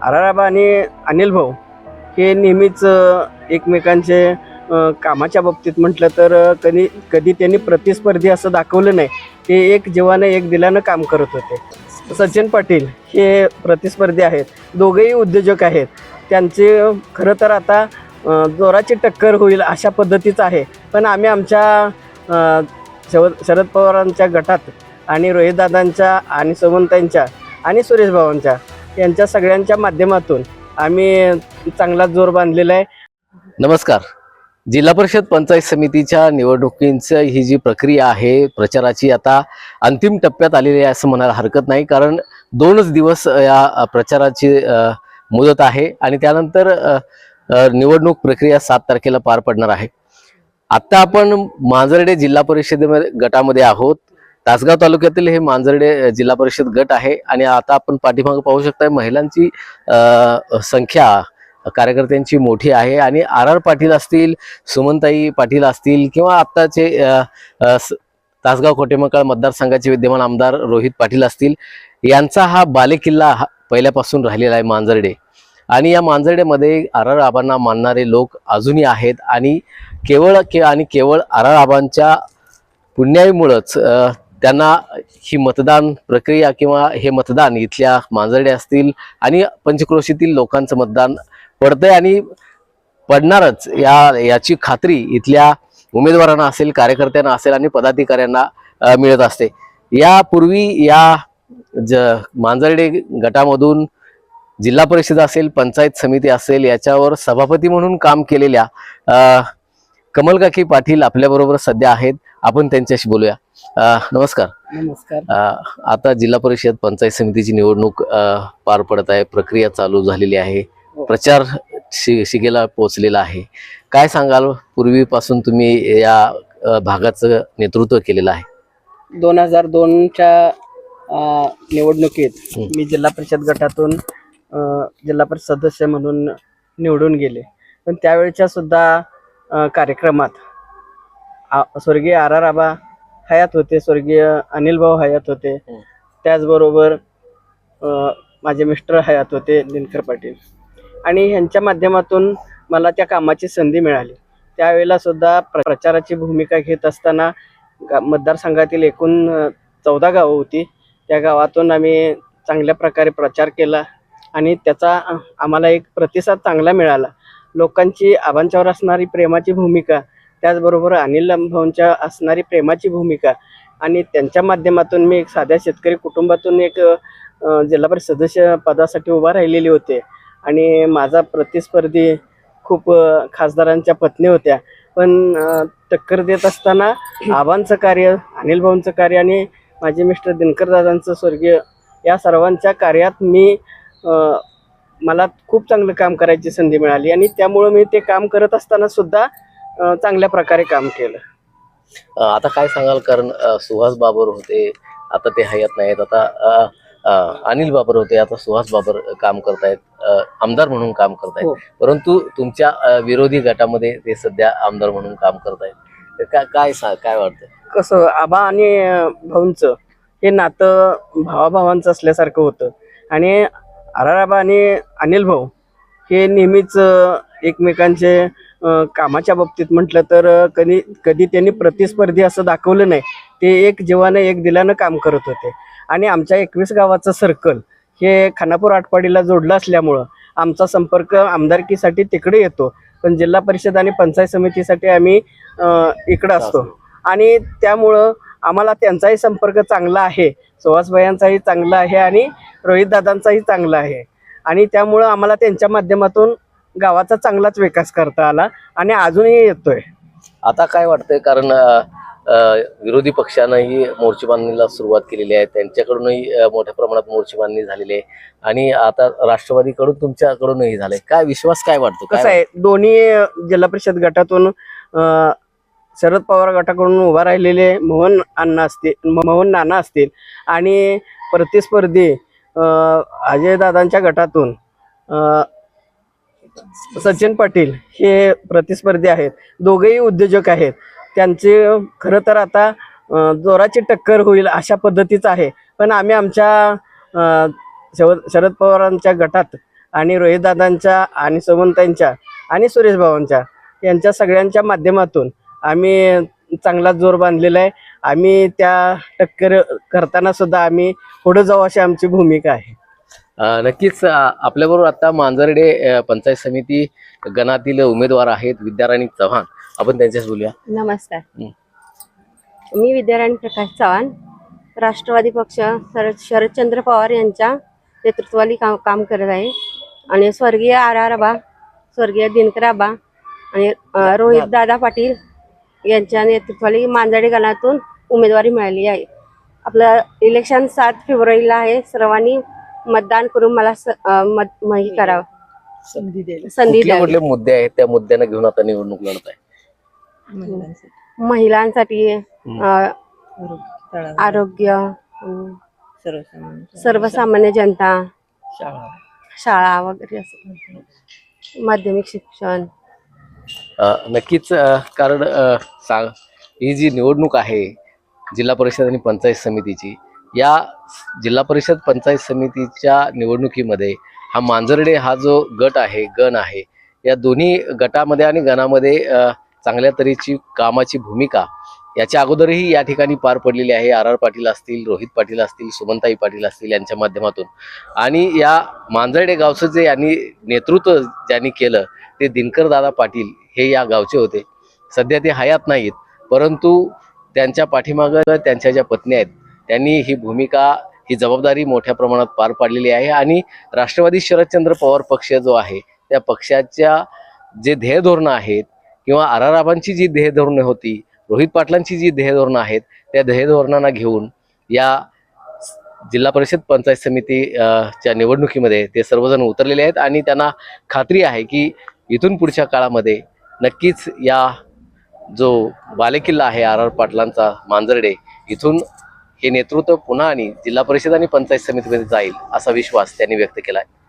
आराराबा आणि अनिल भाऊ हे नेहमीच एकमेकांचे कामाच्या बाबतीत म्हटलं तर कधी त्यांनी प्रतिस्पर्धी असं दाखवलं नाही. ते एक जीवाने एक दिलानं काम करत होते. सचिन पाटील हे प्रतिस्पर्धी आहेत, दोघेही उद्योजक आहेत. त्यांचे खरं तर आता जोराची टक्कर होईल अशा पद्धतीचं आहे. पण आम्ही आमच्या शरद पवारांच्या गटात आणि रोहितदादांच्या आणि सुमनताईंच्या आणि सुरेश भावांच्या यांच्या सगळ्यांच्या माध्यमातून आम्ही चांगला जोर बांधलेला आहे. नमस्कार. जिल्हा परिषद पंचायत समितीच्या निवडणुकींची ही जी प्रक्रिया आहे प्रचाराची आता अंतिम टप्प्यात आलेली आहे असं म्हणायला हरकत नाही, कारण 2च दिवस या प्रचाराची मुदत आहे आणि त्यानंतर निवडणूक प्रक्रिया 7 तारखेला पार पडणार आहे. आता आपण मांजर्डे जिल्हा परिषद गटामध्ये आहोत. तासगाव तालुक्यातील हे मांजर्डे जिल्हा परिषद गट आहे आणि आता आपण पाठीमागे पाहू शकता महिलांची संख्या कार्यकर्त्यांची मोठी आहे आणि आर पाटील असतील, सुमनताई पाटील असतील किंवा आत्ताचे तासगाव कोटेमकाळ मतदारसंघाचे विद्यमान आमदार रोहित पाटील असतील, यांचा हा बालेकिल्ला पहिल्यापासून राहिलेला आहे मांजर्डे. आणि या मांजर्डेमध्ये आर आबांना मानणारे लोक अजूनही आहेत आणि केवळ आर आबांच्या पुण्याईमुळेच त्यांना ही मतदान प्रक्रिया किंवा हे मतदान इथल्या मांजर्डे असतील आणि पंचक्रोशीतील लोकांचं मतदान पडतंय आणि पडणारच याची खात्री इथल्या उमेदवारांना असेल, कार्यकर्त्यांना असेल आणि पदाधिकाऱ्यांना मिळत असते. यापूर्वी या मांजर्डे गटामधून जिल्हा परिषद असेल, पंचायत समिती असेल, याच्यावर सभापती म्हणून काम केलेल्या कमलकाकी पाटील आपल्याबरोबर सध्या आहेत. आपण त्यांच्याशी बोलूया. नमस्कार. नमस्कार. आता जिल्हा परिषद पंचायत समितीची निवडणूक पार पडत आहे, प्रक्रिया चालू झालेली आहे, प्रचार शिगेला पोहोचलेला आहे. काय सांगाल, पूर्वीपासून तुम्ही या भागाचं नेतृत्व केलेलं आहे? 2002च्या निवडणुकीत मी जिल्हा परिषद गटातून जिल्हा परिषद सदस्य म्हणून निवडून गेले. पण त्यावेळच्या सुद्धा कार्यक्रमात स्वर्गीय आर आबा हयात होते, स्वर्गीय अनिल भाऊ हयात होते, त्याचबरोबर माझे मिस्टर हयात होते दिनकर पाटील, आणि ह्यांच्या माध्यमातून मला त्या कामाची संधी मिळाली. त्यावेळेला सुद्धा प्रचाराची भूमिका घेत असताना मतदारसंघातील एकूण 14 गावं होती. त्या गावातून आम्ही चांगल्या प्रकारे प्रचार केला आणि त्याचा आम्हाला एक प्रतिसाद चांगला मिळाला. लोकांची आबांच्यावर असणारी प्रेमाची भूमिका, त्याचबरोबर अनिल भाऊंच्या असणारी प्रेमाची भूमिका आणि त्यांच्या माध्यमातून मी एक साध्या शेतकरी कुटुंबातून एक जिल्हा परिषद सदस्य पदासाठी उभा राहिलेली होते. आणि माझा प्रतिस्पर्धी खूप खासदारांच्या पत्नी होत्या. पण टक्कर देत असताना आबांचं कार्य, अनिल भाऊंचं कार्य आणि माझे मिस्टर दिनकर दादांचं स्वर्गीय, या सर्वांच्या कार्यात मला खूप चांगलं काम करायची संधी मिळाली आणि त्यामुळं मी ते काम करत असताना सुद्धा चांगल्या प्रकारे काम केलं. आता काय सांगाल, कारण सुहास बाबर होते, आता ते हयात नाहीत. आता अनिल बाबर होते, आता सुहास बाबर काम करतायत, आमदार म्हणून काम करतायत. परंतु तुमच्या विरोधी गटामध्ये ते सध्या आमदार म्हणून काम करतायत. काय वाटतं? कसं, आबा आणि भाऊंचं हे नातं भावाभावांचं असल्यासारखं होतं आणि आराराबा आणि अनिल भाऊ हे नेहमीच एकमेकांचे कामाच्या बाबतीत म्हटलं तर कधी त्यांनी प्रतिस्पर्धी असं दाखवलं नाही. ते एक जीवाने एक दिलानं काम करत होते आणि आमच्या 21 गावाचं सर्कल हे खानापूर आटपाडीला जोडलं असल्यामुळं आमचा संपर्क आमदारकीसाठी तिकडे येतो, पण जिल्हा परिषद आणि पंचायत समितीसाठी आम्ही इकडं असतो आणि त्यामुळं आम्हाला त्यांचाही संपर्क चांगला आहे, सुहासभाईंचाही चांगला आहे आणि रोहितदादांचाही चांगला आहे आणि त्यामुळं आम्हाला त्यांच्या माध्यमातून गावाचा चांगलाच विकास करता आला आणि अजूनही येतोय. आता काय वाटतंय, कारण विरोधी पक्षानंही मोर्चे बांधणीला सुरुवात केलेली आहे, त्यांच्याकडूनही मोठ्या प्रमाणात मोर्चे बांधणी झालेली आहे आणि आता राष्ट्रवादीकडून तुमच्याकडूनही झालंय. काय विश्वास काय वाटतो? कसं आहे, दोन्ही जिल्हा परिषद गटातून शरद पवार गटाकडून उभा राहिलेले मोहन नाना असतील आणि प्रतिस्पर्धी अजयदादांच्या गटातून सचिन पाटील हे प्रतिस्पर्धी आहेत, दोघेही उद्योजक आहेत. त्यांचे खरं तर आता जोराची टक्कर होईल अशा पद्धतीचं आहे. पण आम्ही आमच्या शरद पवारांच्या गटात आणि रोहितदादांच्या आणि सुमनताईंच्या आणि सुरेश भावांच्या यांच्या सगळ्यांच्या माध्यमातून आम्ही चांगला जोर बांधलेला आहे. आम्ही त्या टक्कर करताना सुद्धा आम्ही पुढे जाऊ अशी आमची भूमिका आहे. नक्कीच आपल्याबरोबर आता मांजर्डे पंचायत समिती गणातील उमेदवार आहेत विद्याराणी चव्हाण. आपण त्यांच्याशी बोलूया. नमस्कार. मी विद्याराणी प्रकाश चव्हाण, राष्ट्रवादी पक्ष शरदचंद्र पवार यांच्या नेतृत्वाखाली काम करत आहे. आणि स्वर्गीय RR आबा, स्वर्गीय दिनकर आबा आणि रोहित दादा पाटील यांच्या नेतृत्वाखाली मांजर्डे गणातून उमेदवारी मिळाली आहे. आपलं इलेक्शन 7 फेब्रुवारीला आहे. सर्वांनी मतदान करून मला हे करावं, संधी कुठले द्यावी. कुठले मुद्दे आहेत त्या मुद्द्यांना घेऊन आता निवडणूक लढत आहे? महिलांसाठी आरोग्य, सर्वसामान्य जनता, शाळा वगैरे असं, माध्यमिक शिक्षण. नक्कीच कारण ही जी निवडणूक आहे जिल्हा परिषद आणि पंचायत समितीची, या जिल्हा परिषद पंचायत समितीच्या निवडणुकीमध्ये हा मांजर्डे हा जो गट आहे, गण आहे, या दोन्ही गटामध्ये आणि गणामध्ये चांगल्या तऱ्हेची कामाची भूमिका याच्या अगोदरही या ठिकाणी पार पडलेली आहे. RR पाटील असतील, रोहित पाटील असतील, सुमनताई पाटील असतील यांच्या माध्यमातून. आणि या मांजर्डे गावचं जे यांनी नेतृत्व ज्यांनी केलं ते दिनकर दादा पाटील हे या गावचे होते. सध्या ते हयात नाहीत, परंतु त्यांच्या पाठीमागं त्यांच्या ज्या पत्नी आहेत त्यांनी ही भूमिका, ही जबाबदारी मोठ्या प्रमाणात पार पाडलेली आहे. आणि राष्ट्रवादी शरदचंद्र पवार पक्ष जो आहे त्या पक्षाच्या जे ध्येयधोरणं आहेत किंवा RR आबांची जी ध्येयधोरणं होती, रोहित पाटलांची जी ध्येयधोरणं आहेत, त्या ध्येयधोरणांना घेऊन या जिल्हा परिषद पंचायत समिती च्या निवडणुकीमध्ये ते सर्वजण उतरलेले आहेत. आणि त्यांना खात्री आहे की इथून पुढच्या काळामध्ये नक्कीच या जो बालेकिल्ला आहे RR पाटलांचा मांजर्डे, इथून हे नेतृत्व पुन्हा आणि जिल्हा परिषद आणि पंचायत समितीमध्ये जाईल असा विश्वास त्यांनी व्यक्त केला आहे.